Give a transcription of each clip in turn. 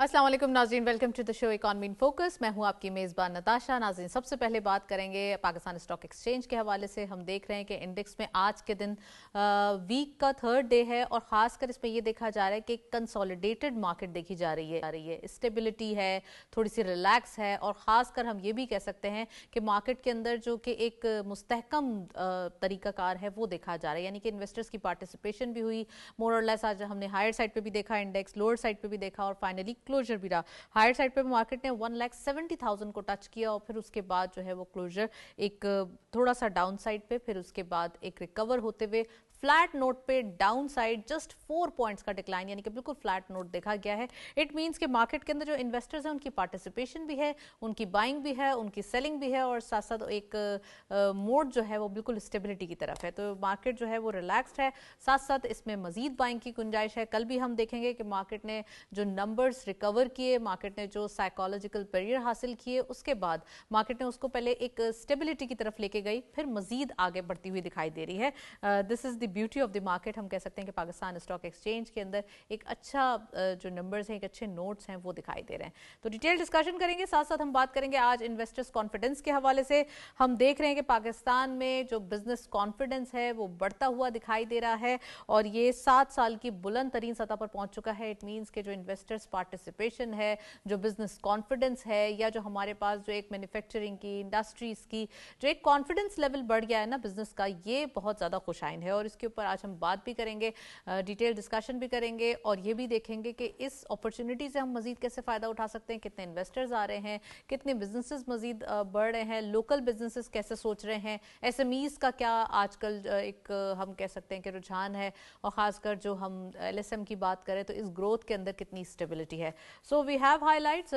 अस्सलाम वालेकुम नाज़रीन, welcome to the show economy in focus. मैं हूं आपकी मेज़बान नताशा। नाज़रीन, सबसे पहले बात करेंगे पाकिस्तान स्टॉक एक्सचेंज के हवाले से। हम देख रहे हैं कि इंडेक्स में आज के दिन वीक का थर्ड डे है और ख़ासकर इसमें यह देखा जा रहा है कि कंसोलिडेटेड मार्केट देखी जा रही है, स्टेबिलिटी है, थोड़ी सी रिलैक्स है और ख़ासकर हम ये भी कह सकते हैं कि मार्केट के अंदर जो कि एक मुस्तहकम तरीक़ाकार है वो देखा जा रहा है, यानी कि इन्वेस्टर्स की पार्टिसिपेशन भी हुई मोर और लेस। आज हमने हायर साइड पे भी देखा इंडेक्स, लोअर साइड पे भी देखा और फाइनली क्लोजर भी रहा। हायर साइड पे मार्केट ने 1,70,000 को टच किया और फिर उसके बाद जो है वो क्लोजर एक थोड़ा सा डाउन साइड पे, फिर उसके बाद एक रिकवर होते हुए फ्लैट नोट पे डाउन साइड जस्ट 4 पॉइंट्स का डिक्लाइन, यानी कि बिल्कुल फ्लैट नोट देखा गया है। इट मींस कि मार्केट के अंदर जो इन्वेस्टर्स हैं उनकी पार्टिसिपेशन भी है, उनकी बाइंग भी है, उनकी सेलिंग भी है और साथ साथ एक मोड जो है वो बिल्कुल स्टेबिलिटी की तरफ है। तो मार्केट जो है वो रिलैक्स्ड है, साथ साथ इसमें मजीद बाइंग की गुंजाइश है। कल भी हम देखेंगे कि मार्केट ने जो नंबर्स रिकवर किए, मार्केट ने जो साइकोलॉजिकल बैरियर हासिल किए, उसके बाद मार्केट ने उसको पहले एक स्टेबिलिटी की तरफ लेके गई, फिर मजीद आगे बढ़ती हुई दिखाई दे रही है। This is the beauty of the market. हम कह सकते हैं कि पाकिस्तान स्टॉक एक्सचेंज के अंदर एक अच्छा जो नंबर्स हैं, एक अच्छे नोट्स हैं वो दिखाई दे रहे हैं। तो डिटेल डिस्कशन करेंगे, साथ साथ हम बात करेंगे आज इन्वेस्टर्स कॉन्फिडेंस के हवाले से। हम देख रहे हैं कि पाकिस्तान में जो बिजनेस कॉन्फिडेंस है वो बढ़ता हुआ दिखाई दे रहा है और ये 7 साल की बुलंद तरीन सतह पर पहुंच चुका है। इट मीन्स के जो इन्वेस्टर्स पार्टिसिपेशन है, जो बिजनेस कॉन्फिडेंस है, या जो हमारे पास जो एक मैन्युफैक्चरिंग की, इंडस्ट्रीज की जो एक कॉन्फिडेंस लेवल बढ़ गया है ना बिजनेस का, ये बहुत ज़्यादा खुशाइन है और इसके ऊपर आज हम बात भी करेंगे, डिटेल डिस्कशन भी करेंगे और ये भी देखेंगे कि इस अपॉर्चुनिटी से हम मजीद कैसे फ़ायदा उठा सकते हैं, कितने इन्वेस्टर्स आ रहे हैं, कितने बिजनेसेस मजीद बढ़ रहे हैं, लोकल बिजनेसेस कैसे सोच रहे हैं, एसएमईज का क्या आजकल एक हम कह सकते हैं कि रुझान है और ख़ासकर जो हम एलएसएम की बात करें तो इस ग्रोथ के अंदर कितनी स्टेबिलिटी है। So we have highlights.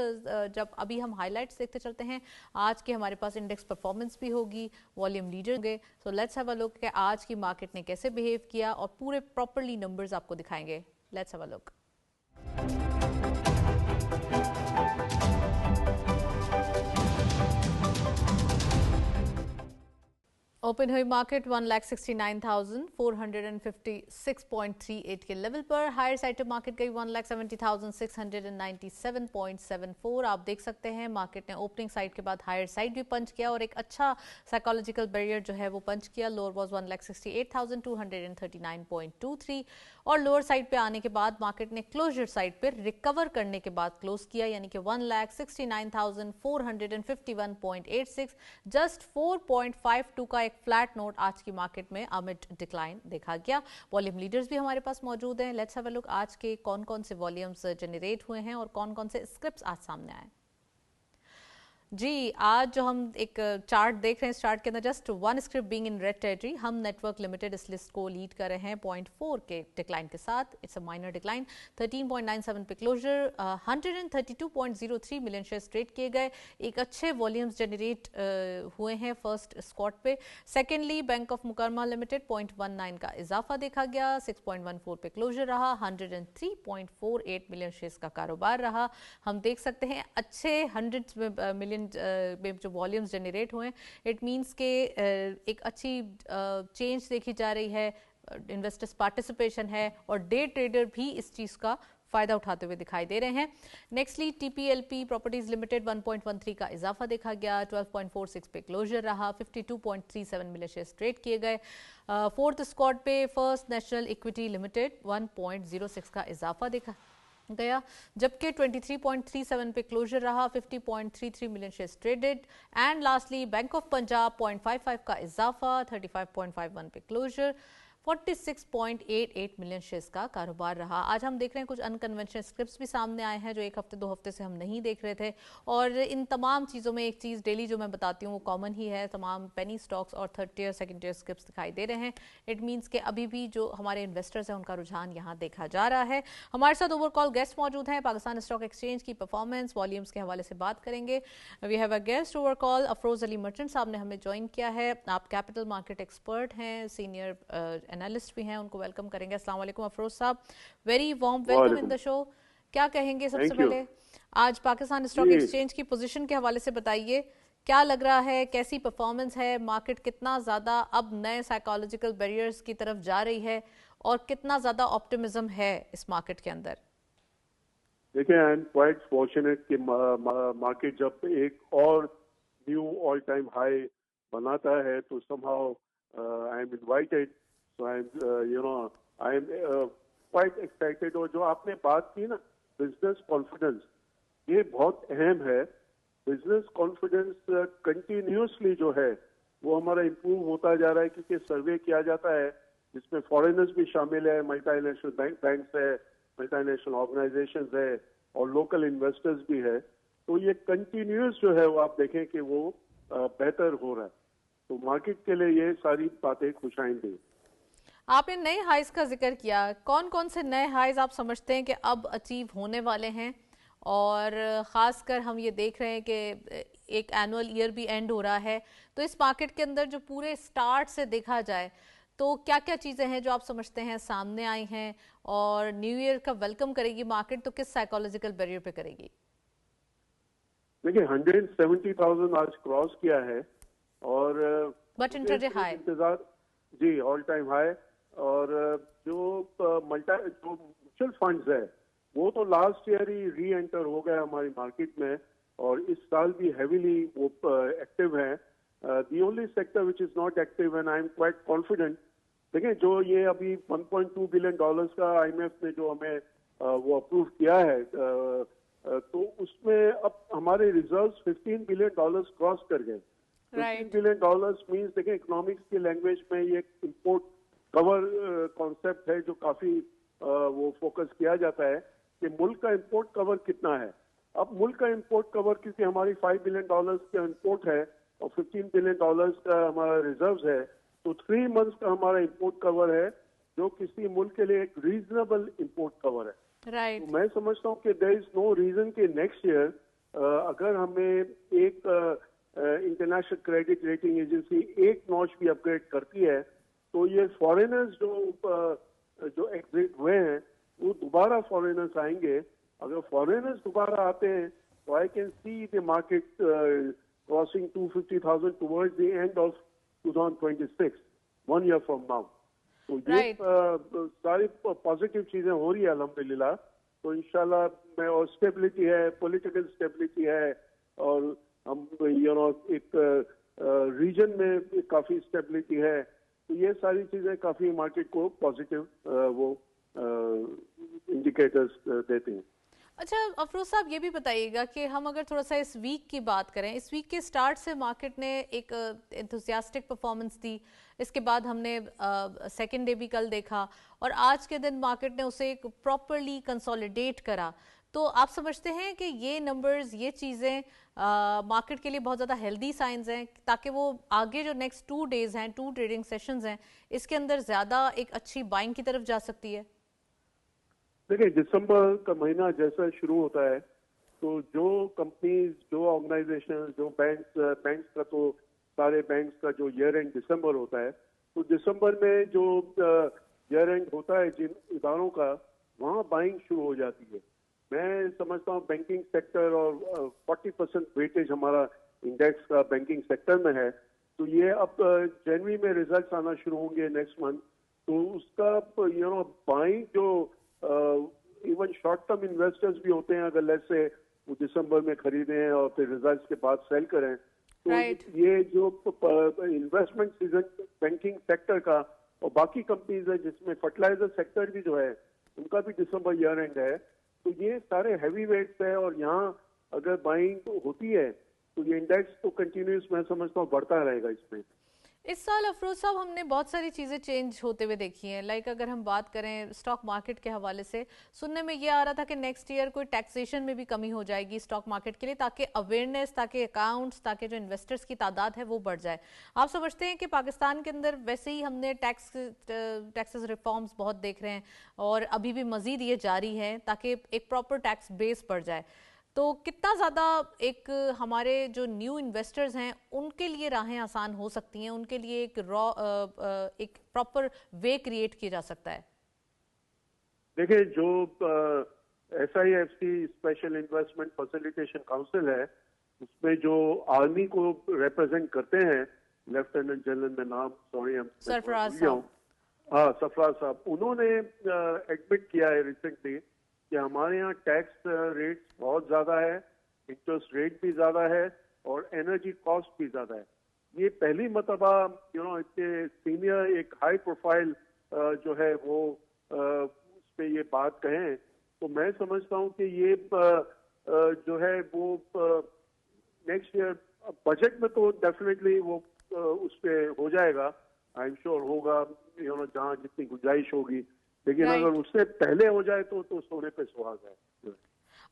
जब अभी हम हाईलाइट्स देखते चलते हैं, आज के हमारे पास इंडेक्स परफॉर्मेंस भी होगी, वॉल्यूम लीडर होंगे। So let's have a look कि आज की मार्केट ने कैसे बिहेव किया और पूरे प्रॉपरली नंबर्स आपको दिखाएंगे। Let's have a look. Open हुई मार्केट 1,69,456.38 के लेवल पर। हायर साइड पे मार्केट गई 1,70,697.74। आप देख सकते हैं मार्केट ने ओपनिंग साइड के बाद हायर साइड भी पंच किया और एक अच्छा साइकोलॉजिकल बैरियर जो है वो पंच किया। लोअर वाज 1,68,239.23 और लोअर साइड पे आने के बाद मार्केट ने क्लोजर साइड पे रिकवर करने के बाद क्लोज किया, यानी कि 1,69,451.86, जस्ट 4.52 का एक फ्लैट नोट आज की मार्केट में अमिड डिक्लाइन देखा गया। वॉल्यूम लीडर्स भी हमारे पास मौजूद हैं। लेट्स हैव अ लुक आज के कौन कौन से वॉल्यूम्स जनरेट हुए हैं और कौन कौन से स्क्रिप्ट्स आज सामने आए। जी, आज जो हम एक चार्ट देख रहे हैं, इस चार्ट के अंदर just one script being in red territory, हम नेटवर्क लिमिटेड इस लिस्ट को लीड कर रहे हैं 0.4 के डिक्लाइन के साथ। It's a minor decline. 13.97 पे क्लोजर। 132.03 मिलियन शेयर्स ट्रेड किए गए। एक अच्छे वॉल्यूम्स जनरेट हुए हैं फर्स्ट स्क्वाट पे। सेकेंडली बैंक ऑफ मुकरमा लिमिटेड 0.19 का इजाफा देखा गया, 6.14 पे क्लोजर रहा। 103.48 मिलियन शेयर्स का कारोबार रहा। हम देख सकते हैं अच्छे 100 मिलियन में जो वॉल्यूम्स जनरेट हुए, इट मींस के एक अच्छी चेंज देखी जा रही है, इन्वेस्टर्स पार्टिसिपेशन है और डे ट्रेडर भी इस चीज़ का फायदा उठाते हुए दिखाई दे रहे हैं। नेक्स्टली टीपीएलपी प्रॉपर्टीज लिमिटेड 1.13 का इजाफा देखा गया, 12.46 पे क्लोजर रहा। 52.37 मिलियन शेयर्स ट्रेड किए गए। फोर्थ स्क्वाड पे फर्स्ट नेशनल इक्विटी लिमिटेड 1.06 का इजाफा देखा गया, जबकि 23.37 पे क्लोजर रहा। 50.33 million shares traded. And lastly bank of Punjab 0.55 का इजाफा, 35.51 पे क्लोजर, 46.88 मिलियन शेयर्स का कारोबार रहा। आज हम देख रहे हैं कुछ अनकन्वेंशनल स्क्रिप्ट्स भी सामने आए हैं जो एक हफ्ते 2 हफ्ते से हम नहीं देख रहे थे और इन तमाम चीज़ों में एक चीज़ डेली जो मैं बताती हूँ वो कॉमन ही है, तमाम पेनी स्टॉक्स और third tier second tier scripts दिखाई दे रहे हैं। इट मीन्स कि अभी भी जो हमारे इन्वेस्टर्स हैं उनका रुझान यहाँ देखा जा रहा है। हमारे साथ ओवर कॉल गेस्ट मौजूद हैं, पाकिस्तान स्टॉक एक्सचेंज की परफॉर्मेंस वॉल्यूम्स के हवाले से बात करेंगे। We have a guest over call, Afroz Ali Merchant साहब ने हमें ज्वाइन किया है। आप कैपिटल मार्केट एक्सपर्ट हैं, सीनियर एनालिस्ट भी हैं, उनको वेलकम करेंगे। अस्सलाम वालेकुम अफरोज साहब, very warm welcome in the show. क्या कहेंगे सबसे पहले आज पाकिस्तान स्टॉक एक्सचेंज की पोजीशन के हवाले से बताइए, क्या लग रहा है, कैसी परफॉर्मेंस है, मार्केट कितना ज़्यादा अब नए साइकोलॉजिकल बैरियर्स की तरफ जा रही है और कितना ज़्यादा ऑप्टिमिज्म है इस मार्केट के अंदर? देखिए, आई एम क्वाइट फॉर्चुनेट कि मार्केट जब एक और न्यू ऑल टाइम हाई बनाता है तो somehow I am invited, so I am I am quite excited. और जो आपने बात की ना, बिजनेस कॉन्फिडेंस, ये बहुत अहम है। बिजनेस कॉन्फिडेंस कंटिन्यूसली जो है वो हमारा इम्प्रूव होता जा रहा है, क्योंकि सर्वे किया जाता है जिसमें फॉरेनर्स भी शामिल है, मल्टीनेशनल बैंक्स है, मल्टीनेशनल ऑर्गेनाइजेशंस है और लोकल इन्वेस्टर्स भी है। तो ये कंटिन्यूस जो है वो आप देखें कि वो बेहतर हो रहा है। तो मार्केट के लिए ये सारी बातें खुशाइंदी। आपने नए हाइज का जिक्र किया, कौन कौन से नए हाइज आप समझते हैं कि अब अचीव होने वाले हैं? और ख़ासकर हम ये देख रहे हैं कि एक एनुअल ईयर भी एंड हो रहा है, तो इस मार्केट के अंदर जो पूरे स्टार्ट से देखा जाए तो क्या क्या चीज़ें हैं जो आप समझते हैं सामने आई हैं और न्यू ईयर का वेलकम करेगी मार्केट, तो किस साइकोलॉजिकल बैरियर पे करेगी? देखिए, 170,000 आज क्रॉस किया है और बट मुझे इंटरडे सिर्फ हाई। इंतजार, जी, ऑल टाइम हाई। और जो म्यूचुअल फंड्स है वो तो लास्ट ईयर ही री एंटर हो गया हमारी मार्केट में और इस साल भी हेवीली वो एक्टिव है। The only sector which is not active and I am quite confident. देखिए, जो ये अभी 1.2 बिलियन डॉलर्स का आईएमएफ ने जो हमें वो अप्रूव किया है, तो उसमें अब हमारे रिजर्व्स 15 बिलियन डॉलर्स क्रॉस कर गए। 15 बिलियन डॉलर्स मींस, देखिए, इकोनॉमिक्स की लैंग्वेज में ये इंपोर्ट कवर कॉन्सेप्ट है जो काफी वो फोकस किया जाता है कि मुल्क का इंपोर्ट कवर कितना है। अब मुल्क का इंपोर्ट कवर, क्योंकि हमारी 5 बिलियन डॉलर्स का इंपोर्ट है और 15 बिलियन डॉलर्स का हमारा रिजर्व्स है, तो 3 मंथ्स का हमारा इंपोर्ट कवर है, जो किसी मुल्क के लिए एक रीजनेबल इंपोर्ट कवर है। राइट। तो मैं समझता हूँ कि देयर इज नो रीजन कि नेक्स्ट ईयर अगर हमें एक इंटरनेशनल क्रेडिट रेटिंग एजेंसी एक नॉच भी अपग्रेड करती है तो ये फॉरेनर्स जो एग्जिट हुए हैं वो दोबारा फॉरेनर्स आएंगे। अगर फॉरेनर्स दोबारा आते हैं तो I can see the market crossing 250,000 towards the end of 2026, 1 year from now. तो ये सारी पॉजिटिव चीजें हो रही है अल्हम्दुलिल्लाह। तो इंशाल्लाह में, और स्टेबिलिटी है, पॉलिटिकल स्टेबिलिटी है और हम एक रीजन में काफी स्टेबिलिटी है। तो ये सारी चीजें काफी मार्केट को पॉजिटिव वो इंडिकेटर्स देते हैं। अच्छा अफरोज साहब, ये भी बताइएगा कि हम अगर थोड़ा सा इस वीक की बात करें, इस वीक के स्टार्ट से मार्केट ने एक एंथुसियास्टिक परफॉर्मेंस दी, इसके बाद हमने सेकेंड डे भी कल देखा और आज के दिन मार्केट ने उसे एक प्रॉपरली कंसोलिडेट करा। तो आप समझते हैं कि ये नंबर्स, ये चीज़ें मार्केट के लिए बहुत ज़्यादा हेल्दी साइंस हैं ताकि वो आगे जो नेक्स्ट 2 डेज हैं, 2 ट्रेडिंग सेशंस हैं, इसके अंदर ज़्यादा एक अच्छी बाइंग की तरफ जा सकती है? देखिए, दिसंबर का महीना जैसा शुरू होता है तो जो कंपनीज, जो ऑर्गेनाइजेशन, जो बैंक्स का तो सारे बैंक्स का जो ईयर एंड दिसंबर होता है, तो दिसंबर में जो ईयर एंड होता है जिन इदारों का, वहाँ बाइंग शुरू हो जाती है। मैं समझता हूँ बैंकिंग सेक्टर और 40% वेटेज हमारा इंडेक्स का बैंकिंग सेक्टर में है। तो ये अब जनवरी में रिजल्ट्स आना शुरू होंगे नेक्स्ट मंथ, तो उसका बाइंग जो इवन शॉर्ट टर्म इन्वेस्टर्स भी होते हैं, अगर लेट्स से वो दिसंबर में खरीदें और फिर रिजल्ट्स के बाद सेल करें, तो ये जो इन्वेस्टमेंट सीजन बैंकिंग सेक्टर का और बाकी कंपनीज है जिसमें फर्टिलाइजर सेक्टर भी जो है उनका भी दिसंबर ईयर एंड है, तो ये सारे हैवी वेट्स है और यहाँ अगर बाइंग होती है तो ये इंडेक्स तो कंटिन्यूस, मैं समझता हूँ, बढ़ता रहेगा इसमें। इस साल अफरोज साहब हमने बहुत सारी चीज़ें चेंज होते हुए देखी हैं। लाइक अगर हम बात करें स्टॉक मार्केट के हवाले से, सुनने में ये आ रहा था कि नेक्स्ट ईयर कोई टैक्सेशन में भी कमी हो जाएगी स्टॉक मार्केट के लिए, ताकि अवेयरनेस, ताकि अकाउंट्स, ताकि जो इन्वेस्टर्स की तादाद है वो बढ़ जाए। आप समझते हैं कि पाकिस्तान के अंदर वैसे ही हमने टैक्सेस रिफॉर्म्स बहुत देख रहे हैं और अभी भी मजीद ये जारी है ताकि एक प्रॉपर टैक्स बेस बढ़ जाए, तो कितना ज़्यादा एक हमारे जो न्यू इन्वेस्टर्स हैं उनके लिए राहें आसान हो सकती हैं, उनके लिए एक प्रॉपर वे क्रिएट किया जा सकता है? देखिए, जो SIFC special investment facilitation council है, उसमें जो आर्मी को रिप्रेजेंट करते हैं, लेफ्टिनेंट जनरल में नाम, सॉरी सरफराज साहब, हाँ, सरफराज साहब, उन्होंने एडमिट किया है रिसेंटली कि हमारे यहाँ टैक्स रेट बहुत ज्यादा है, इंटरेस्ट रेट भी ज्यादा है और एनर्जी कॉस्ट भी ज्यादा है। ये पहली मर्तबा इतने सीनियर एक हाई प्रोफाइल जो है वो उस पे ये बात कहें, तो मैं समझता हूँ कि ये जो है वो नेक्स्ट ईयर बजट में तो डेफिनेटली वो उस पे हो जाएगा, आई एम श्योर होगा, जहाँ जितनी गुंजाइश होगी। लेकिन अगर उससे पहले हो जाए तो सोने पे सुहागा है।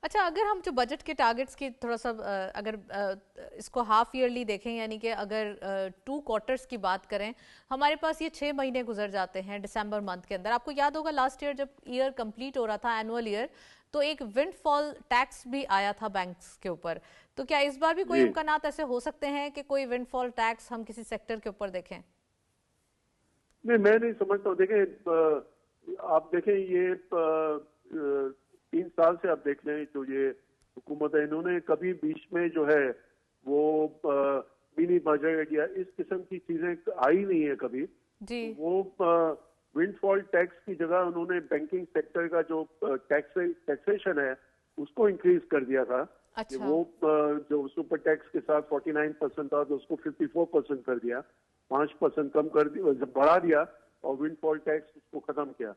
अच्छा, अगर हम जो बजट के टारगेट्स की थोड़ा सा अगर इसको हाफ ईयरली देखें, यानी कि अगर 2 क्वार्टर्स की बात करें, हमारे पास ये 6 महीने गुजर जाते हैं दिसंबर मंथ के अंदर। आपको याद होगा लास्ट ईयर जब ईयर कंप्लीट हो रहा था, एनुअल ईयर, तो एक विंडफॉल टैक्स भी आया था बैंक्स के ऊपर। तो क्या इस बार भी कोई इम्कानात ऐसे हो सकते हैं कि कोई विंडफॉल टैक्स हम किसी सेक्टर के ऊपर देखें? नहीं, मैं नहीं समझता हूँ। देखें, आप देखें ये 3 साल से आप देख लें जो ये हुकूमत है, इन्होंने कभी बीच में जो है वो मिनी बजट या इस किस्म की चीजें आई नहीं है कभी जी। वो विंडफॉल टैक्स की जगह उन्होंने बैंकिंग सेक्टर का जो टैक्सेशन है उसको इंक्रीज कर दिया था। अच्छा। वो जो सुपर टैक्स के साथ 49% था तो उसको 54% कर दिया, 5% कम कर दिया, बढ़ा दिया, और विंडफॉल टैक्स उसको खत्म किया।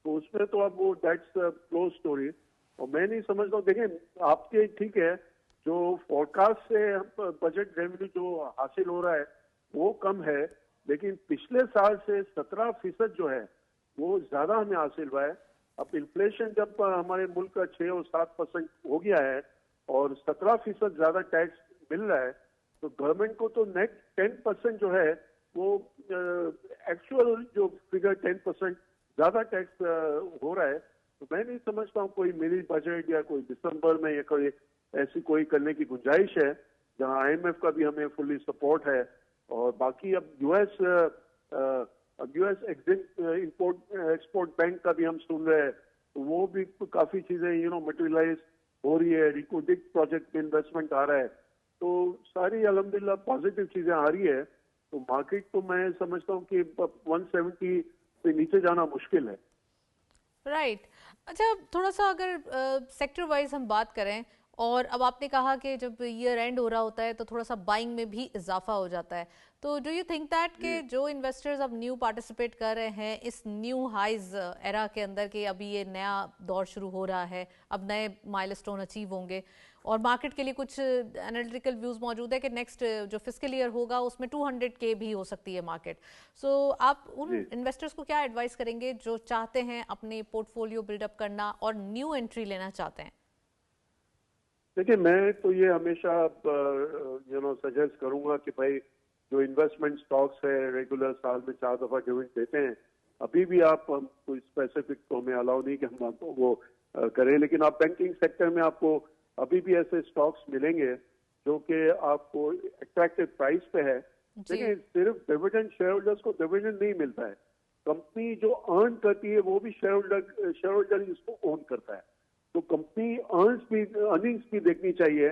तो उसमें तो अब वो दैट्स क्लोज स्टोरी। और मैं नहीं समझता हूँ। देखें, आपके ठीक है जो फोरकास्ट से बजट रेवेन्यू जो हासिल हो रहा है वो कम है, लेकिन पिछले साल से 17% जो है वो ज्यादा हमें हासिल हुआ है। अब इन्फ्लेशन जब हमारे मुल्क का 6 और 7% हो गया है और 17% ज्यादा टैक्स मिल रहा है, तो गवर्नमेंट को तो नेट 10% जो है वो एक्चुअल जो फिगर 10% ज्यादा टैक्स हो रहा है। तो मैं नहीं समझता हूँ कोई मिनी बजट या कोई दिसंबर में या कोई ऐसी कोई करने की गुंजाइश है, जहाँ IMF का भी हमें फुल्ली सपोर्ट है। और बाकी अब यूएस इंपोर्ट एक्सपोर्ट बैंक का भी हम सुन रहे हैं, तो वो भी काफी चीजें मटेरियलाइज हो रही है। रिकोडिक प्रोजेक्ट में इन्वेस्टमेंट आ रहा है, तो सारी अल्हम्दुलिल्लाह पॉजिटिव चीजें आ रही है। तो मार्केट को मैं समझता हूँ कि 170 से नीचे जाना मुश्किल है। राइट। अच्छा, थोड़ा सा अगर सेक्टर वाइज हम बात करें, और अब आपने कहा कि जब ईयर एंड हो रहा होता है तो थोड़ा सा बाइंग में भी इजाफा हो जाता है, तो डू यू थिंक दैट कि जो इन्वेस्टर्स अब न्यू पार्टिसिपेट कर रहे हैं इस न्यू हाइज एरा के अंदर, कि अभी ये नया दौर शुरू हो रहा है, अब नए माइलस्टोन अचीव होंगे, और मार्केट के लिए कुछ एनालिटिकल व्यूज मौजूद है कि नेक्स्ट जो फिस्कल ईयर होगा उसमें 200K भी हो सकती है मार्केट। सो आप उन इन्वेस्टर्स को क्या एडवाइस करेंगे जो चाहते हैं अपने पोर्टफोलियो बिल्डअप करना और न्यू एंट्री लेना चाहते हैं? देखिए, मैं तो ये हमेशा सजेस्ट करूंगा कि भाई जो इन्वेस्टमेंट स्टॉक्स है रेगुलर साल में 4 दफा डिविडेंड देते हैं, अभी भी आप कोई स्पेसिफिक तो हमें अलाउ नहीं कि हम आपको वो करें, लेकिन आप बैंकिंग सेक्टर में आपको अभी भी ऐसे स्टॉक्स मिलेंगे जो कि आपको अट्रैक्टिव प्राइस पे है। लेकिन सिर्फ डिविडेंड शेयर होल्डर्स को डिविडेंड नहीं मिलता है, कंपनी जो अर्न करती है वो भी शेयर होल्डर इसको ओन करता है। तो कंपनी अर्निंग्स भी देखनी चाहिए।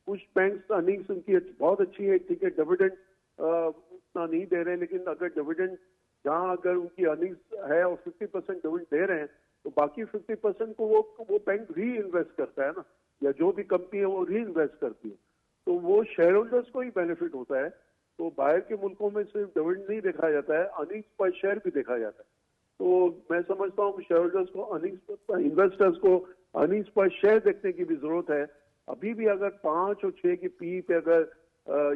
कुछ बैंक्स अर्निंग्स उनकी बहुत अच्छी है, ठीक है, डिविडेंड उतना नहीं दे रहे, लेकिन अगर डिविडेंड जहां अगर उनकी अर्निंग्स है और 50% डिविडेंड दे रहे हैं, तो बाकी 50% को वो बैंक री इन्वेस्ट करता है ना, या जो भी कंपनी है वो री इन्वेस्ट करती है, तो वो शेयर होल्डर्स को ही बेनिफिट होता है। तो बाहर के मुल्कों में सिर्फ डिविडेंड नहीं देखा जाता है, अर्निंग्स पर शेयर भी देखा जाता है। तो मैं समझता हूँ शेयर होल्डर्स को इन्वेस्टर्स को अर्निंग्स पर शेयर देखने की भी जरूरत है। अभी भी अगर 5 और 6 की पी पे अगर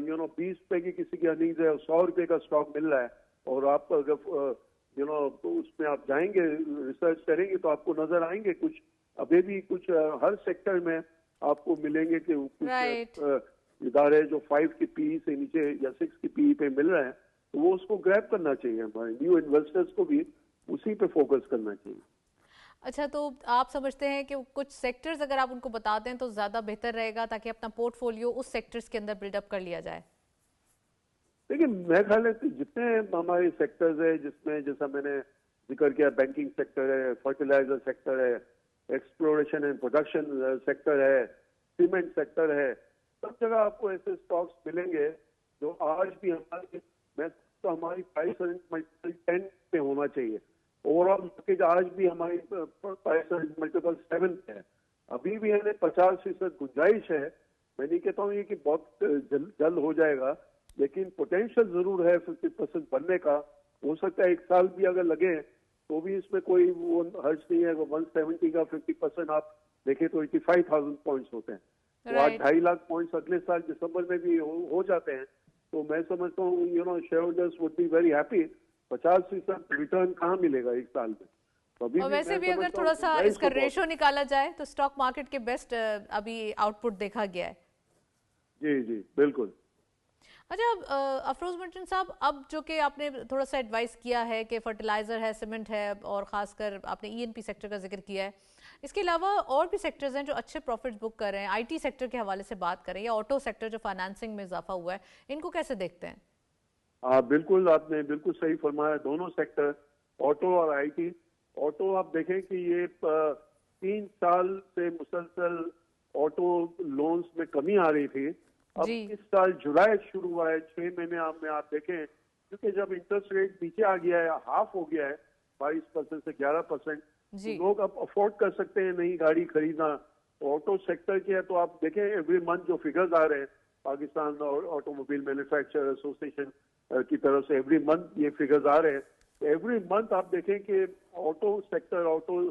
20 रुपए की किसी की अर्निंग्स है और 100 रुपए का स्टॉक मिल रहा है, और आप अगर तो उसमें आप जाएंगे रिसर्च करेंगे तो आपको नजर आएंगे कुछ अभी भी कुछ हर सेक्टर में आपको मिलेंगे कि कुछ इदारे जो 5 की पी से नीचे या 6 की पी पे मिल रहे हैं, तो वो उसको ग्रैब करना चाहिए। हमारे न्यू इन्वेस्टर्स को भी उसी पे फोकस करना चाहिए। अच्छा, तो आप समझते हैं कि कुछ सेक्टर्स अगर आप उनको बता दें तो ज्यादा बेहतर रहेगा, ताकि अपना पोर्टफोलियो उस सेक्टर्स के अंदर बिल्डअप कर लिया जाए? देखिए, मैं ख्याल है जितने हमारे सेक्टर्स है जिसमें, जैसा मैंने जिक्र किया, बैंकिंग सेक्टर है, फर्टिलाइजर सेक्टर है, एक्सप्लोरेशन एंड प्रोडक्शन सेक्टर है, सीमेंट सेक्टर है, सब जगह आपको ऐसे स्टॉक्स मिलेंगे जो आज भी हमारी प्राइस 10 पे होना चाहिए। ओवरऑल मार्केट आज भी हमारी प्राइस मल्टीपल 7 है, अभी भी हमें 50% गुंजाइश है। मैं नहीं कहता हूँ ये कि बहुत जल्द हो जाएगा, लेकिन पोटेंशियल जरूर है 50% बनने का। हो सकता है 1 साल भी अगर लगे तो भी इसमें कोई वो हर्ज नहीं है। 170 का 50% आप देखें तो 85,000 पॉइंट्स होते हैं, तो आज 2.5 लाख पॉइंट्स अगले साल दिसंबर में भी हो जाते हैं। तो मैं समझता हूँ share holders would be very happy. 50% return कहाँ मिलेगा 1 साल में? तो अभी और वैसे भी अगर थोड़ा सा इसका रेशो निकाला जाए तो स्टॉक मार्केट के बेस्ट अभी आउटपुट देखा गया है। जी जी बिल्कुल। अच्छा, अफरोज मर्चेंट साहब, अब जो कि आपने थोड़ा सा एडवाइस किया है कि फर्टिलाइजर है, सीमेंट है, और खासकर आपने ईएनपी सेक्टर का जिक्र किया है, इसके अलावा और भी सेक्टर्स हैं जो अच्छे प्रॉफिट्स बुक कर रहे हैं। आईटी सेक्टर के हवाले से बात करें या ऑटो सेक्टर जो फाइनेंसिंग में इजाफा हुआ है, इनको कैसे देखते हैं? बिल्कुल, आपने बिल्कुल सही फरमाया। दोनों सेक्टर, ऑटो और आईटी। ऑटो आप देखें कि ये 3 साल से मुसलसल ऑटो लोन्स में कमी आ रही थी। अब इस साल जुलाई शुरू हुआ है, 6 महीने में आप देखें, क्योंकि जब इंटरेस्ट रेट नीचे आ गया है, हाफ हो गया है 22% से 11%, तो लोग अब अफोर्ड कर सकते हैं नई गाड़ी खरीदना। ऑटो सेक्टर के है तो आप देखें एवरी मंथ जो फिगर्स आ रहे हैं पाकिस्तान ऑटोमोबाइल मैन्युफैक्चरर एसोसिएशन की तरफ से, एवरी मंथ ये फिगर्स आ रहे हैं। तो एवरी मंथ आप देखें कि ऑटो सेक्टर, ऑटो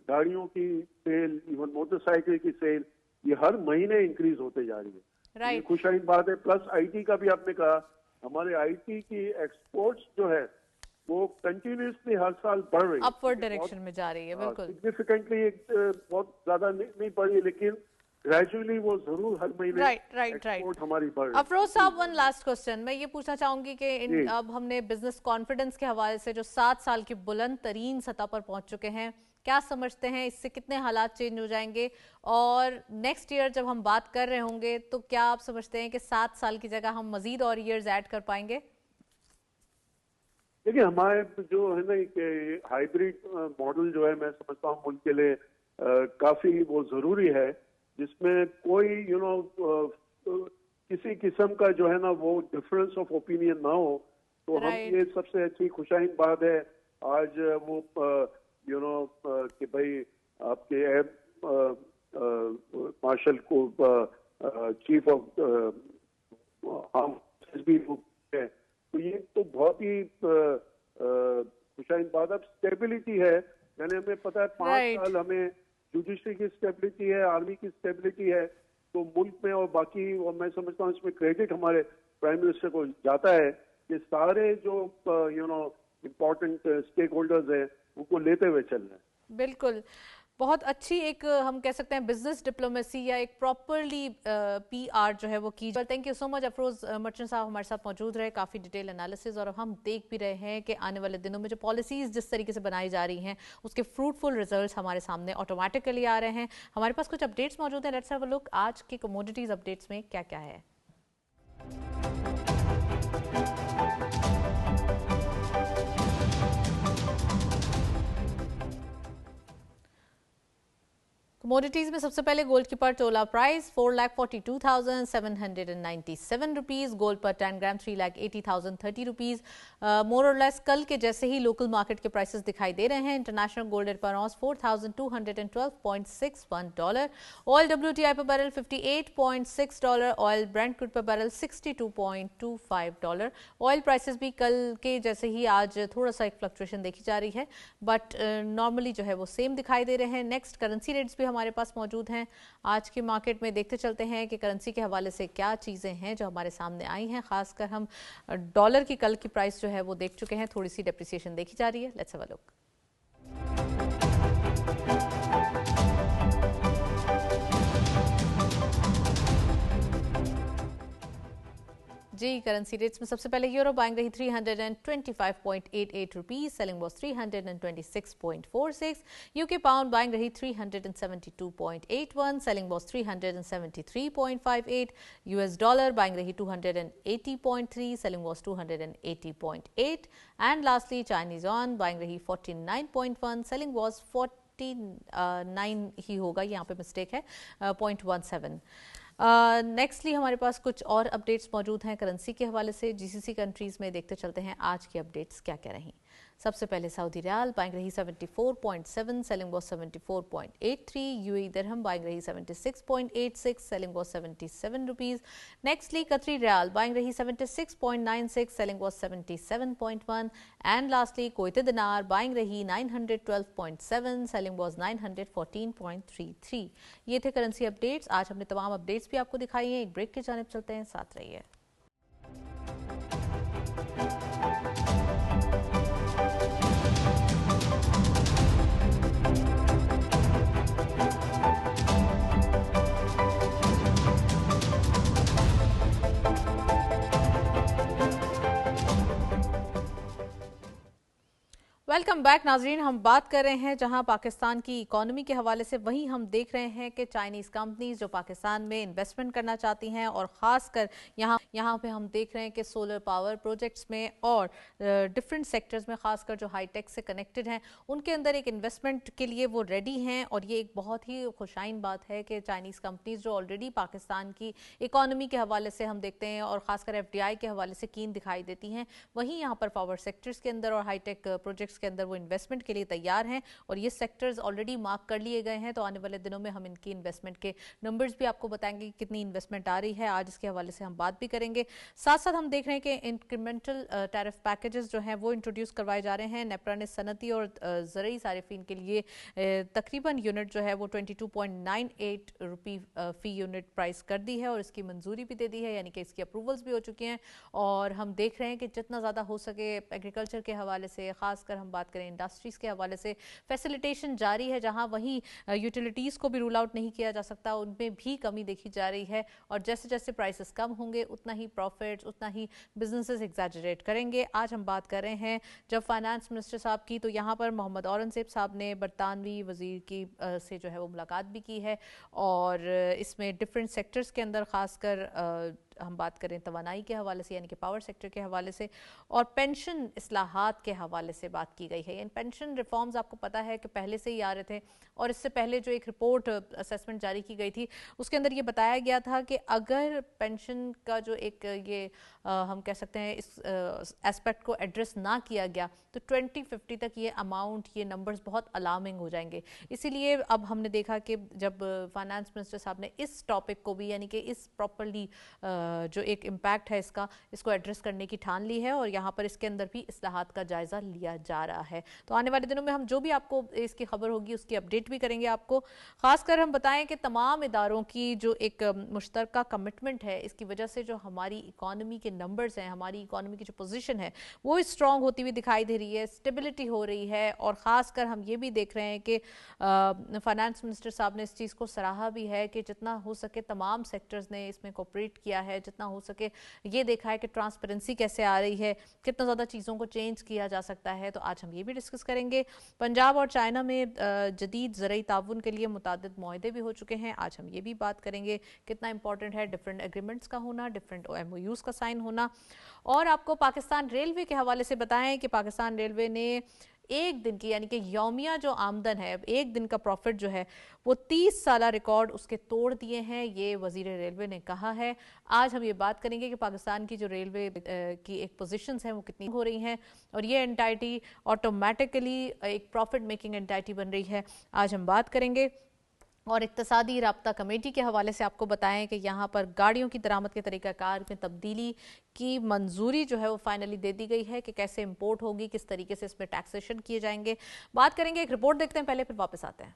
गाड़ियों की सेल, इवन मोटरसाइकिल की सेल, ये हर महीने इंक्रीज होते जा रही है। ये खुशहाल बात है। प्लस आईटी का भी आपने कहा, हमारे आईटी की एक्सपोर्ट्स जो है वो कंटिन्यूसली हर साल बढ़ रही है, अपवर्ड डायरेक्शन में जा रही है। बिल्कुल, सिग्निफिकेंटली बहुत ज्यादा नहीं बढ़ी है, लेकिन ग्रेजुअली वो जरूर हर महीने एक्सपोर्ट हमारी बढ़ रही है। अफरोज साहब, वन लास्ट क्वेश्चन मैं ये पूछना चाहूंगी कि अब हमने बिजनेस कॉन्फिडेंस के हवाले से जो 7 साल की बुलंद तरीन सतह पर पहुंच चुके हैं, क्या समझते हैं इससे कितने हालात चेंज हो जाएंगे? और नेक्स्ट ईयर जब हम बात कर रहे होंगे तो क्या आप समझते हैं कि 7 साल की जगह हम मजीद और ईयर्स ऐड कर पाएंगे? देखिए, हमारे जो है ना कि हाइब्रिड मॉडल जो है, मैं समझता हूँ मुल्क के लिए काफी वो जरूरी है, जिसमें कोई किसी किस्म का जो है ना वो डिफरेंस ऑफ ओपिनियन ना हो। तो हम ये सबसे अच्छी खुशहाल बात है आज वो कि भाई आपके मार्शल को चीफ ऑफ भी है, तो ये तो बहुत ही खुशहाल बात। अब स्टेबिलिटी है, यानी हमें पता है 5 साल हमें जुडिशरी की स्टेबिलिटी है, आर्मी की स्टेबिलिटी है, तो मुल्क में और बाकी, और मैं समझता हूँ इसमें क्रेडिट हमारे प्राइम मिनिस्टर को जाता है कि सारे जो इम्पोर्टेंट स्टेक होल्डर्स हैं उनको लेते हुए चल रहे हैं। बिल्कुल, बहुत अच्छी एक हम कह सकते हैं बिजनेस डिप्लोमेसी या एक प्रॉपरली पीआर जो है वो की जाए। Thank you so much Afroz merchant साहब हमारे साथ मौजूद रहे, काफ़ी डिटेल एनालिसिस, और हम देख भी रहे हैं कि आने वाले दिनों में जो पॉलिसीज़ जिस तरीके से बनाई जा रही हैं उसके फ्रूटफुल रिजल्ट्स हमारे सामने ऑटोमेटिकली आ रहे हैं। हमारे पास कुछ अपडेट्स मौजूद हैं, लेट्स हैव अ लुक आज के कमोडिटीज़ अपडेट्स में क्या क्या है। कमोडिटीज में सबसे पहले गोल्ड की पर तोला प्राइस 4,42,797 रुपीज, गोल्ड पर 10 ग्राम 3,80,030 रुपीज। मोर और लेस कल के जैसे ही लोकल मार्केट के प्राइसेस दिखाई दे रहे हैं। इंटरनेशनल गोल्ड रेट पर ऑनस 4,212.61 डॉलर, ऑयल WTI पर barrel 58.6 dollar, oil Brent crude पर बैरल 62.25 डॉलर। ऑयल प्राइसेस भी कल के जैसे ही आज थोड़ा सा एक फ्लक्चुएशन देखी जा रही है, बट नॉर्मली जो है वो सेम दिखाई दे रहे हैं। नेक्स्ट करेंसी रेट्स भी हमारे पास मौजूद हैं आज के मार्केट में। देखते चलते हैं कि करेंसी के हवाले से क्या चीज़ें हैं जो हमारे सामने आई हैं। खासकर हम डॉलर की कल की प्राइस जो है वो देख चुके हैं, थोड़ी सी डेप्रिसिएशन देखी जा रही है। Let's have a look. जी, करेंसी रेट्स में सबसे पहले यूरो बाइंग रही 325.88 rupees, selling was 326.46। UK pound buying रही 372.81, selling was 373.58। US dollar buying रही 280.3, selling was 280.8। And lastly Chinese yuan buying रही 49.1, सेलिंग वॉज 49 ही होगा, यहाँ पे मिस्टेक है, 0.17। नेक्स्टली हमारे पास कुछ और अपडेट्स मौजूद हैं करेंसी के हवाले से। जीसीसी कंट्रीज में देखते चलते हैं आज की अपडेट्स क्या क्या रही। सबसे पहले सऊदी रियाल बाइंग रही 74.7, selling was 74.83, UAE dirham buying रही 76.86, सेलिंग वाज 77 रुपीस। नेक्स्टली कतरी रियाल बाइंग रही 76.96, selling was 77.1, and lastly Kuwaiti दिनार बाइंग रही 912.7, सेलिंग वाज 914.33। ये थे करेंसी अपडेट्स। आज हमने तमाम अपडेट्स भी आपको दिखाई हैं। एक ब्रेक की जानिब चलते हैं, साथ रहिए। वेलकम बैक नाजरीन। हम बात कर रहे हैं जहां पाकिस्तान की इकोनॉमी के हवाले से, वहीं हम देख रहे हैं कि चाइनीज़ कंपनीज जो पाकिस्तान में इन्वेस्टमेंट करना चाहती हैं और ख़ासकर यहाँ पे हम देख रहे हैं कि सोलर पावर प्रोजेक्ट्स में और डिफरेंट सेक्टर्स में, ख़ासकर जो हाईटेक से कनेक्टेड हैं, उनके अंदर एक इन्वेस्टमेंट के लिए वो रेडी हैं। और ये एक बहुत ही खुशाइन बात है कि चाइनीज़ कंपनीज जो ऑलरेडी पाकिस्तान की इकोनॉमी के हवाले से हम देखते हैं और ख़ासकर FDI के हवाले से कीन दिखाई देती हैं, वहीं यहाँ पर पावर सेक्टर्स के अंदर और हाईटेक प्रोजेक्ट्स के अंदर वो इन्वेस्टमेंट के लिए तैयार हैं और ये सेक्टर्स ऑलरेडी मार्क कर लिए गए हैं। तो आने वाले दिनों में हम इनकी इन्वेस्टमेंट के नंबर्स भी आपको बताएंगे कि कितनी इन्वेस्टमेंट आ रही है। आज इसके हवाले से हम बात भी करेंगे। साथ साथ हम देख रहे हैं कि इंक्रीमेंटल टैरिफ पैकेजेस जो हैं वो इंट्रोड्यूस करवाए जा रहे हैं। नेपरा ने सनती और ज़रई सारिफिन के लिए तकरीबन यूनिट जो है वो 22.98 रुपी फ़ी यूनिट प्राइस कर दी है और इसकी मंजूरी भी दे दी है, यानी कि इसकी अप्रूवल्स भी हो चुकी हैं। और हम देख रहे हैं कि जितना ज़्यादा हो सके एग्रीकल्चर के हवाले से, ख़ासकर हम बात करें इंडस्ट्रीज के हवाले से, फैसिलिटेशन जारी है। जहां वहीं यूटिलिटीज़ को भी रूल आउट नहीं किया जा सकता, उनमें भी कमी देखी जा रही है। और जैसे जैसे प्राइसेस कम होंगे उतना ही प्रॉफिट्स, उतना ही बिजनेसेस एग्जैजरेट करेंगे। आज हम बात कर रहे हैं जब फाइनेंस मिनिस्टर साहब की, तो यहाँ पर मोहम्मद औरंगजेब साहब ने बरतानवी वजीर की से जो है वो मुलाकात भी की है और इसमें डिफरेंट सेक्टर्स के अंदर खासकर हम बात करें तवानाई के हवाले से, यानी कि पावर सेक्टर के हवाले से, और पेंशन इस्लाहात के हवाले से बात की गई है। यानी पेंशन रिफॉर्म्स आपको पता है कि पहले से ही आ रहे थे और इससे पहले जो एक रिपोर्ट असेसमेंट जारी की गई थी उसके अंदर ये बताया गया था कि अगर पेंशन का जो एक ये हम कह सकते हैं इस एस्पेक्ट को एड्रेस ना किया गया तो 2050 तक ये अमाउंट, ये नंबर्स बहुत अलार्मिंग हो जाएंगे। इसीलिए अब हमने देखा कि जब फाइनेंस मिनिस्टर साहब ने इस टॉपिक को भी, यानी कि इस प्रॉपर्ली जो एक इम्पैक्ट है इसको एड्रेस करने की ठान ली है और यहाँ पर इसके अंदर भी इस्लाहात का जायज़ा लिया जा रहा है। तो आने वाले दिनों में हम जो भी आपको इसकी खबर होगी उसकी अपडेट भी करेंगे आपको। खासकर हम बताएं कि तमाम इदारों की जो एक मुश्तरका कमिटमेंट है, इसकी वजह से जो हमारी इकॉनमी के नंबर्स हैं, हमारी इकॉनमी की जो पोजीशन है वो स्ट्रॉन्ग होती हुई दिखाई दे रही है, स्टेबिलिटी हो रही है। और ख़ासकर हम ये भी देख रहे हैं कि फाइनेंस मिनिस्टर साहब ने इस चीज़ को सराहा भी है कि जितना हो सके तमाम सेक्टर्स ने इसमें कोऑपरेट किया है, जितना हो सके ये देखा है कि ट्रांसपेरेंसी कैसे आ रही है, कितना ज़्यादा चीज़ों को चेंज किया जा सकता है। तो आज हम ये भी डिस्कस करेंगे। पंजाब और चाइना में जदीद ज़रई ताउन के लिए मुतादिद मुआहदे भी हो चुके हैं। आज हम ये भी बात करेंगे कितना इंपॉर्टेंट है डिफरेंट एग्रीमेंट्स का होना, डिफरेंट MOUs का साइन होना। और आपको पाकिस्तान रेलवे के हवाले से बताएं कि पाकिस्तान रेलवे ने एक दिन की, यानी कि यौमिया जो आमदन है, एक दिन का प्रॉफिट जो है वो 30 साला रिकॉर्ड उसके तोड़ दिए हैं, ये वजीर रेलवे ने कहा है। आज हम ये बात करेंगे कि पाकिस्तान की जो रेलवे की एक पोजीशंस हैं वो कितनी हो रही हैं और ये एंटाइटी ऑटोमेटिकली एक प्रॉफिट मेकिंग एंटाइटी बन रही है। आज हम बात करेंगे और इक्तसादी राब्ता कमेटी के हवाले से आपको बताएं कि यहाँ पर गाड़ियों की दरामद के तरीक़ाकार में तब्दीली की मंजूरी जो है वो फाइनली दे दी गई है कि कैसे इंपोर्ट होगी, किस तरीके से इसमें टैक्सेशन किए जाएंगे। बात करेंगे, एक रिपोर्ट देखते हैं पहले, फिर वापस आते हैं।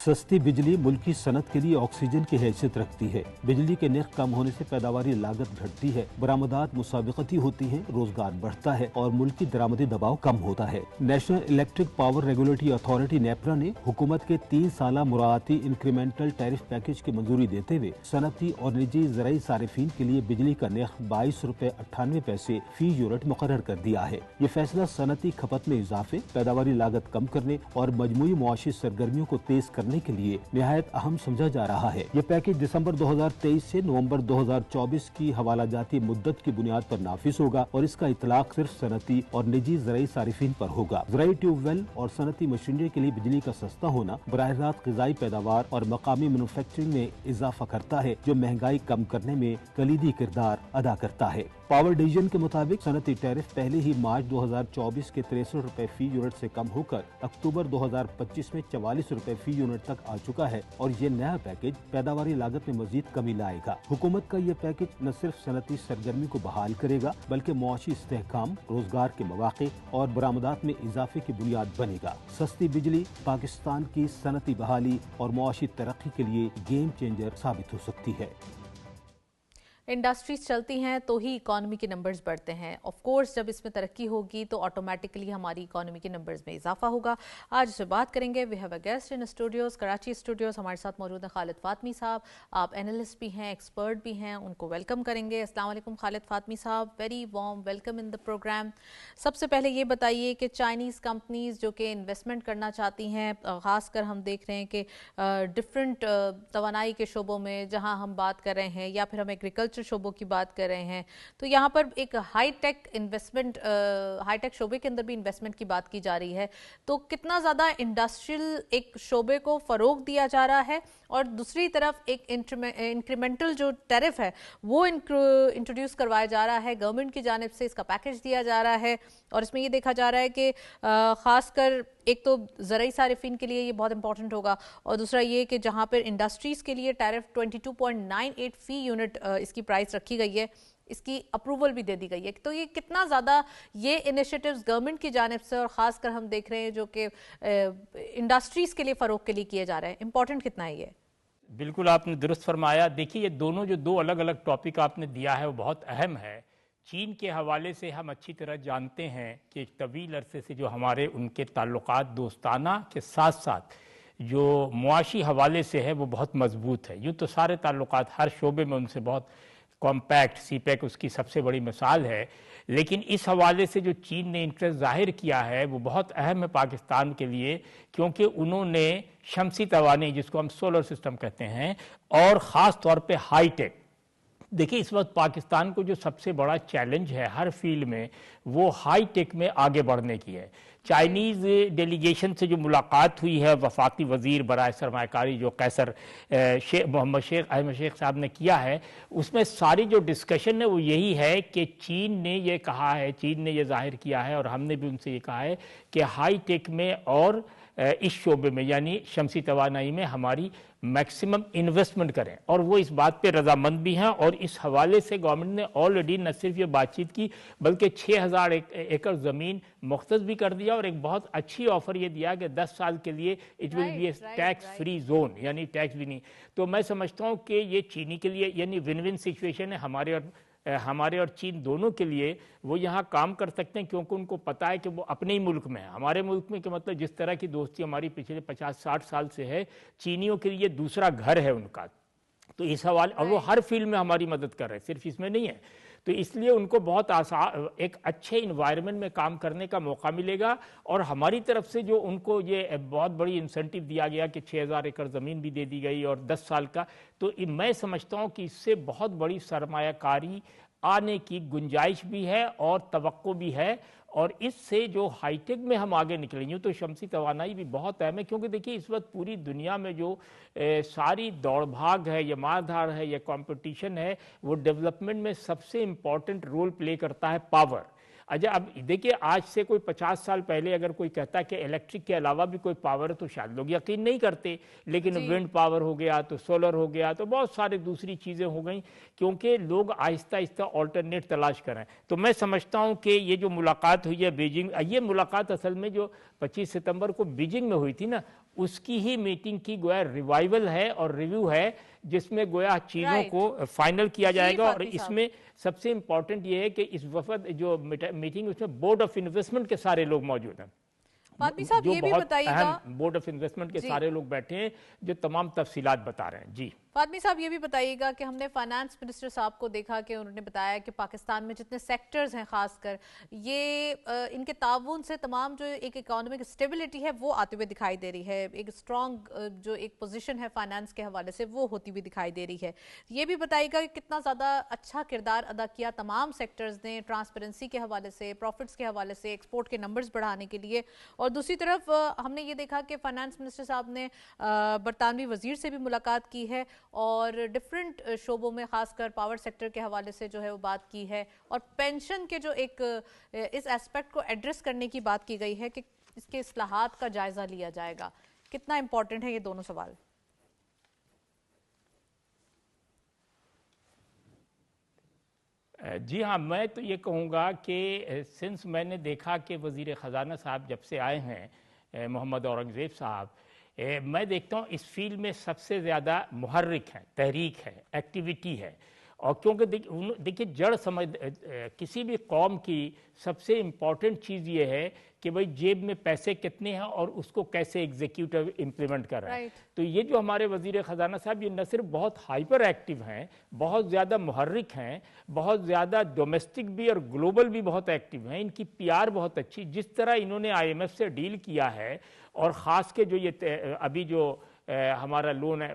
सस्ती बिजली मुल्क की सनत के लिए ऑक्सीजन की हैसियत रखती है। बिजली के नर्ख कम होने से पैदावारी लागत घटती है, बरामदात मुसाबिकती होती हैं, रोजगार बढ़ता है और मुल्क की दरामदी दबाव कम होता है। National electric power regulatory authority NEPRA ने हुकूमत के 3 साला मुराती इंक्रीमेंटल टैरिफ पैकेज की मंजूरी देते हुए सनती और निजी ज़राई सारिफीन के लिए बिजली का नर्ख 22 रुपए 98 पैसे फी यूनिट मुकर्रर कर दिया है। ये फैसला सनती खपत में इजाफे, पैदावारी लागत कम करने और मजमूई मुआशी सरगर्मियों को तेज करने करने के लिए निहायत अहम समझा जा रहा है। ये पैकेज दिसंबर 2023 से नवंबर 2024 की हवालाजाती मुद्दत की बुनियाद पर नाफिज होगा और इसका इतलाक सिर्फ सनती और निजी ज़राई सारिफिन पर होगा। ज़राई ट्यूबवेल और सनती मशीनरी के लिए बिजली का सस्ता होना बराह रास्त ग़िज़ाई पैदावार और मकामी मैन्युफैक्चरिंग में इजाफा करता है, जो महंगाई कम करने में कलीदी किरदार अदा करता है। पावर डिवीजन के मुताबिक सनती टैरिफ पहले ही मार्च 2024 के 63 रुपए फी यूनिट से कम होकर अक्टूबर 2025 में 44 रुपए फी यूनिट तक आ चुका है और ये नया पैकेज पैदावारी लागत में मजीद कमी लाएगा। हुकूमत का ये पैकेज न सिर्फ सनती सरगर्मी को बहाल करेगा बल्कि मुआशी इस्तेहकाम, रोजगार के मौके और बरामदात में इजाफे की बुनियाद बनेगा। सस्ती बिजली पाकिस्तान की सनती बहाली और मुआशी तरक्की के लिए गेम चेंजर साबित हो सकती है। इंडस्ट्रीज चलती हैं तो ही इकॉनमी के नंबर्स बढ़ते हैं। ऑफ कोर्स जब इसमें तरक्की होगी तो ऑटोमेटिकली हमारी इकॉनमी के नंबर्स में इजाफा होगा। आज इससे बात करेंगे। We have a guest in studios, Karachi studios. हमारे साथ मौजूद हैं खालिद फातमी साहब। आप एनालिस्ट भी हैं, एक्सपर्ट भी हैं, उनको वेलकम करेंगे। अस्सलाम वालेकुम खालिद फातमी साहब, very warm welcome in the programme. सबसे पहले ये बताइए कि चाइनीज़ कंपनीज जो कि इन्वेस्टमेंट करना चाहती हैं, ख़ासकर हम देख रहे हैं कि डिफरेंट तवानाई के शोबों में जहाँ हम बात कर रहे हैं या फिर हम एग्रीकल्चर शोबों की बात कर रहे हैं, तो यहाँ पर एक हाईटेक इन्वेस्टमेंट, हाईटेक शोबे के अंदर भी इन्वेस्टमेंट की बात की जा रही है। तो कितना ज़्यादा इंडस्ट्रियल एक शोबे को फ़रोग दिया जा रहा है और दूसरी तरफ एक इंक्रीमेंटल जो टैरिफ है वो इंट्रोड्यूस करवाया जा रहा है, गवर्नमेंट की जानिब से इसका पैकेज दिया जा रहा है। और इसमें ये देखा जा रहा है कि ख़ासकर एक तो ज़राई सारिफिन के लिए ये बहुत इंपॉर्टेंट होगा और दूसरा ये कि जहाँ पर इंडस्ट्रीज़ के लिए टैरिफ 22.98 फी यूनिट इसकी प्राइस रखी गई है, इसकी अप्रूवल भी दे दी गई है। तो ये कितना ज़्यादा ये इनिशिएटिव्स गवर्नमेंट की जानिब से और ख़ासकर हम देख रहे हैं जो कि इंडस्ट्रीज़ के लिए फ़रोग के लिए किए जा रहे हैं, इंपॉर्टेंट कितना है ये? बिल्कुल आपने दुरुस्त फरमाया। देखिए, ये दोनों जो दो अलग अलग टॉपिक आपने दिया है वो बहुत अहम है। चीन के हवाले से हम अच्छी तरह जानते हैं कि एक तवील अरसे से जो हमारे उनके ताल्लुकात दोस्ताना के साथ साथ जो मुआशी हवाले से है वो बहुत मजबूत है। यूँ तो सारे ताल्लुकात हर शोबे में उनसे बहुत कॉम्पैक्ट, सीपेक उसकी सबसे बड़ी मिसाल है, लेकिन इस हवाले से जो चीन ने इंटरेस्ट जाहिर किया है वो बहुत अहम है पाकिस्तान के लिए, क्योंकि उन्होंने शमसी तवानी, जिसको हम सोलर सिस्टम कहते हैं, और ख़ास तौर पे हाई टेक। देखिए, इस वक्त पाकिस्तान को जो सबसे बड़ा चैलेंज है हर फील्ड में वो हाई टेक में आगे बढ़ने की है। चाइनीज़ डेलीगेशन से जो मुलाकात हुई है वफाकी वज़ीर बराए सरमायाकारी जो कैसर मोहम्मद शेख अहमद शेख साहब ने किया है, उसमें सारी जो डिस्कशन है वो यही है कि चीन ने ये कहा है, चीन ने ये जाहिर किया है और हमने भी उनसे ये कहा है कि हाई टेक में और इस शोबे में यानी शमसी तवानाई में हमारी मैक्सिमम इन्वेस्टमेंट करें, और वो इस बात पे रजामंद भी हैं। और इस हवाले से गवर्नमेंट ने ऑलरेडी न सिर्फ ये बातचीत की बल्कि 6000 एकड़ ज़मीन मुख्तस भी कर दिया और एक बहुत अच्छी ऑफर ये दिया कि 10 साल के लिए it will be A tax free zone, यानी टैक्स भी नहीं। तो मैं समझता हूँ कि ये चीनी के लिए यानी विन विन सिचुएशन है, हमारे और चीन दोनों के लिए। वो यहाँ काम कर सकते हैं क्योंकि उनको पता है कि वो अपने ही मुल्क में है। हमारे मुल्क में कि मतलब जिस तरह की दोस्ती हमारी पिछले 50-60 साल से है, चीनियों के लिए दूसरा घर है उनका। तो इस हवाले, और वो हर फील्ड में हमारी मदद कर रहे हैं, सिर्फ इसमें नहीं है। तो इसलिए उनको बहुत आसान एक अच्छे इन्वायरमेंट में काम करने का मौका मिलेगा। और हमारी तरफ से जो उनको ये बहुत बड़ी इंसेंटिव दिया गया कि 6000 एकड़ ज़मीन भी दे दी गई और 10 साल का, तो मैं समझता हूँ कि इससे बहुत बड़ी सरमायाकारी आने की गुंजाइश भी है और तवक्को भी है। और इससे जो हाईटेक में हम आगे निकलेंगे तो शमसी तवानाई भी बहुत अहम है, क्योंकि देखिए इस वक्त पूरी दुनिया में जो सारी दौड़ भाग है या मारधाड़ है या कंपटीशन है, वो डेवलपमेंट में सबसे इम्पॉर्टेंट रोल प्ले करता है पावर। अच्छा, अब देखिए आज से कोई 50 साल पहले अगर कोई कहता है कि इलेक्ट्रिक के अलावा भी कोई पावर है तो शायद लोग यकीन नहीं करते, लेकिन विंड पावर हो गया तो सोलर हो गया तो बहुत सारी दूसरी चीज़ें हो गई, क्योंकि लोग आहिस्ता आहिस्ता ऑल्टरनेट तलाश करें। तो मैं समझता हूँ कि ये जो मुलाकात हुई है बीजिंग, ये मुलाकात असल में जो 25 सितंबर को बीजिंग में हुई थी ना, उसकी ही मीटिंग की गोया रिवाइवल है और रिव्यू है, जिसमें गोया चीज़ों को फाइनल किया जाएगा। और इसमें सबसे इंपॉर्टेंट ये है कि इस वफद जो मीटिंग उसमें बोर्ड ऑफ इन्वेस्टमेंट के सारे लोग मौजूद हैं। फातमी साहब ये भी बताइएगा, बोर्ड ऑफ इन्वेस्टमेंट के सारे लोग बैठे हैं जो तमाम तफसीलात बता रहे हैं। जी फातमी साहब ये भी बताइएगा कि हमने फाइनेंस मिनिस्टर साहब को देखा कि उन्होंने बताया कि पाकिस्तान में जितने सेक्टर्स हैं खासकर ये इनके ताउन से तमाम जो एक इकोनॉमिक स्टेबिलिटी है वो आते हुए दिखाई दे रही है, एक स्ट्रॉन्ग जो एक पोजीशन है फाइनेंस के हवाले से वो होती हुई दिखाई दे रही है। ये भी बताइएगा कि कितना ज़्यादा अच्छा किरदार अदा किया तमाम सेक्टर्स ने ट्रांसपेरेंसी के हवाले से, प्रॉफिट्स के हवाले से, एक्सपोर्ट के नंबर्स बढ़ाने के लिए। और दूसरी तरफ हमने ये देखा कि फाइनेंस मिनिस्टर साहब ने बरतानवी वजीर से भी मुलाकात की है और डिफरेंट शोबों में खासकर पावर सेक्टर के हवाले से जो है वो बात की है और पेंशन के जो एक इस एस्पेक्ट को एड्रेस करने की बात की गई है कि इसके इस्लाहात का जायजा लिया जाएगा। कितना इंपॉर्टेंट है ये दोनों सवाल? जी हाँ, मैं तो ये कहूँगा कि सिंस मैंने देखा कि वज़ीर ख़जाना साहब जब से आए हैं मोहम्मद औरंगज़ेब साहब, मैं देखता हूँ इस फील्ड में सबसे ज़्यादा मुहर्रिक है, तहरीक है, एक्टिविटी है। और क्योंकि देखिए जड़ समझ किसी भी कौम की सबसे इम्पॉर्टेंट चीज़ ये है कि भाई जेब में पैसे कितने हैं और उसको कैसे एग्जीक्यूटिव इम्प्लीमेंट कर रहा है। तो ये जो हमारे वज़ीर ख़जाना साहब ये न सिर्फ बहुत हाइपर एक्टिव हैं, बहुत ज़्यादा मुहर्रिक हैं, बहुत ज़्यादा डोमेस्टिक भी और ग्लोबल भी बहुत एक्टिव हैं। इनकी PR बहुत अच्छी, जिस तरह इन्होंने IMF से डील किया है और ख़ास के जो ये अभी जो हमारा लोन है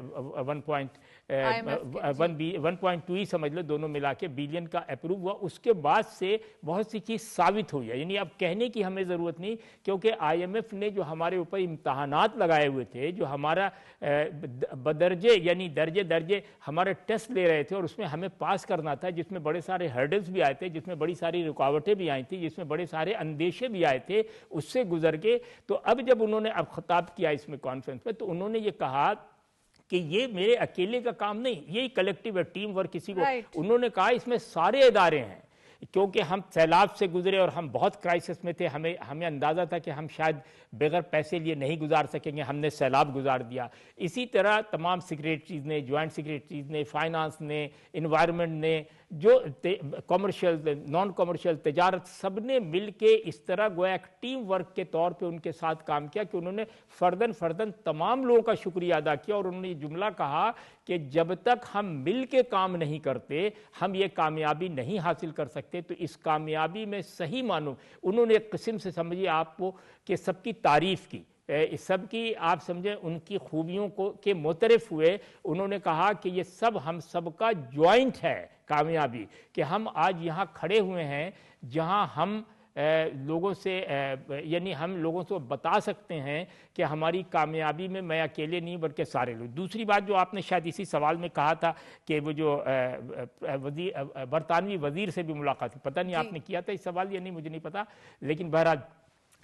1.2 ही समझ लो, दोनों मिला के बिलियन का अप्रूव हुआ, उसके बाद से बहुत सी चीज़ साबित हुई है। यानी अब कहने की हमें ज़रूरत नहीं, क्योंकि IMF ने जो हमारे ऊपर इम्तहानात लगाए हुए थे, जो हमारा बदर्जे यानी दर्जे दर्जे हमारे टेस्ट ले रहे थे और उसमें हमें पास करना था, जिसमें बड़े सारे हर्डल्स भी आए थे, जिसमें बड़ी सारी रुकावटें भी आई थी, जिसमें बड़े सारे अंदेशे भी आए थे, उससे गुजर के तो अब जब उन्होंने अब खिताब किया इसमें कॉन्फ्रेंस में, तो उन्होंने ये कहा कि ये मेरे अकेले का काम नहीं, ये कलेक्टिव है, टीम वर्क। किसी को उन्होंने कहा इसमें सारे इदारे हैं, क्योंकि हम सैलाब से गुजरे और हम बहुत क्राइसिस में थे, हमें अंदाज़ा था कि हम शायद बगैर पैसे लिए नहीं गुजार सकेंगे, हमने सैलाब गुजार दिया। इसी तरह तमाम सेक्रेटरीज ने, जॉइंट सेक्रेटरीज ने, फाइनेंस ने, इन्वायरमेंट ने, जो कॉमर्शियल नॉन कॉमर्शियल तजारत, सब ने मिल के इस तरह गोया एक टीम वर्क के तौर पे उनके साथ काम किया कि उन्होंने फ़र्दन तमाम लोगों का शुक्रिया अदा किया। और उन्होंने ये जुमला कहा कि जब तक हम मिल के काम नहीं करते हम ये कामयाबी नहीं हासिल कर सकते। तो इस कामयाबी में सही मानो उन्होंने एक किस्म से समझिए आपको कि सबकी तारीफ़ की, सबकी आप समझें उनकी खूबियों को के मुतरफ हुए। उन्होंने कहा कि ये सब हम सबका जॉइंट है कामयाबी, कि हम आज यहाँ खड़े हुए हैं जहाँ हम लोगों से यानी हम लोगों से बता सकते हैं कि हमारी कामयाबी में मैं अकेले नहीं बल्कि सारे लोग। दूसरी बात जो आपने शायद इसी सवाल में कहा था कि वो जो बरतानवी वज़ीर से भी मुलाकात, पता नहीं आपने किया था इस सवाल या नहीं, मुझे नहीं पता, लेकिन बहरहाल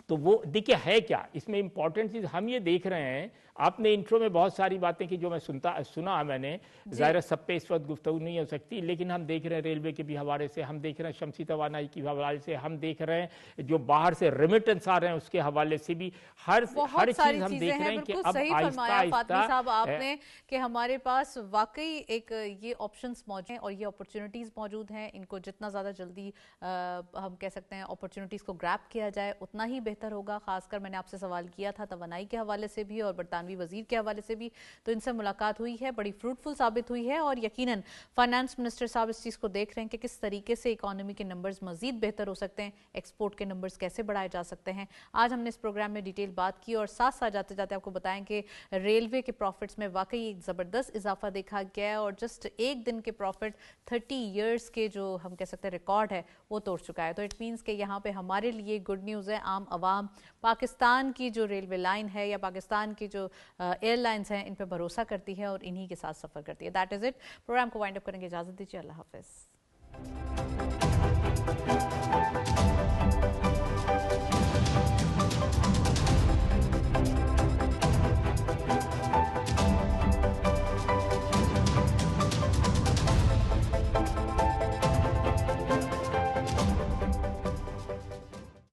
तो वो देखिए है क्या इसमें इंपॉर्टेंट चीज़ हम ये देख रहे हैं। आपने इंट्रो में बहुत सारी बातें की जो मैं सुना मैंने, ज़ाहिर सब पे इस वक्त गुफ्तगू नहीं हो सकती, लेकिन हम देख रहे हैं रेलवे के भी हवाले से, हम देख रहे हैं शमसी तवानाई के हवाले से, हम देख रहे हैं जो बाहर से रेमिटेंस आ रहे हैं उसके हवाले से भी, हर चीज़ हम देख रहे हैं कि अब आहिस्ता साहब आपने कि हमारे पास वाकई एक ये ऑप्शंस मौजूद हैं और ये अपॉर्चुनिटीज़ मौजूद हैं। इनको जितना ज़्यादा जल्दी हम कह सकते हैं अपॉर्चुनिटीज़ को ग्रैब किया जाए उतना ही बेहतर होगा। खासकर मैंने आपसे सवाल किया था तवानाई के हवाले से भी और बरतानवी वजीर के हवाले से भी, तो इनसे मुलाकात हुई है, बड़ी फ्रूटफुल साबित हुई है और यकीनन फाइनेंस मिनिस्टर साहब इस चीज़ को देख रहे हैं कि किस तरीके से इकोनॉमी के नंबर्स मजीद बेहतर हो सकते हैं, एक्सपोर्ट के नंबर्स कैसे बढ़ाए जा सकते हैं। आज हमने इस प्रोग्राम में डिटेल बात की और साथ साथ जाते जाते आपको बताएं कि रेलवे के प्रॉफिट्स में वाकई एक ज़बरदस्त इजाफा देखा गया है और जस्ट एक दिन के प्रॉफिट 30 ईयर्स के जो हम कह सकते हैं रिकॉर्ड है वो तोड़ चुका है। तो इट मीन्स कि यहाँ पे हमारे लिए गुड न्यूज़ है। आम आवाम पाकिस्तान की जो रेलवे लाइन है या पाकिस्तान की जो एयरलाइंस हैं इन पे भरोसा करती है और इन्हीं के साथ सफ़र करती है। That is it. प्रोग्राम को वाइंड अप करेंगे, इजाज़त दीजिए, अल्लाह हाफ़िज़।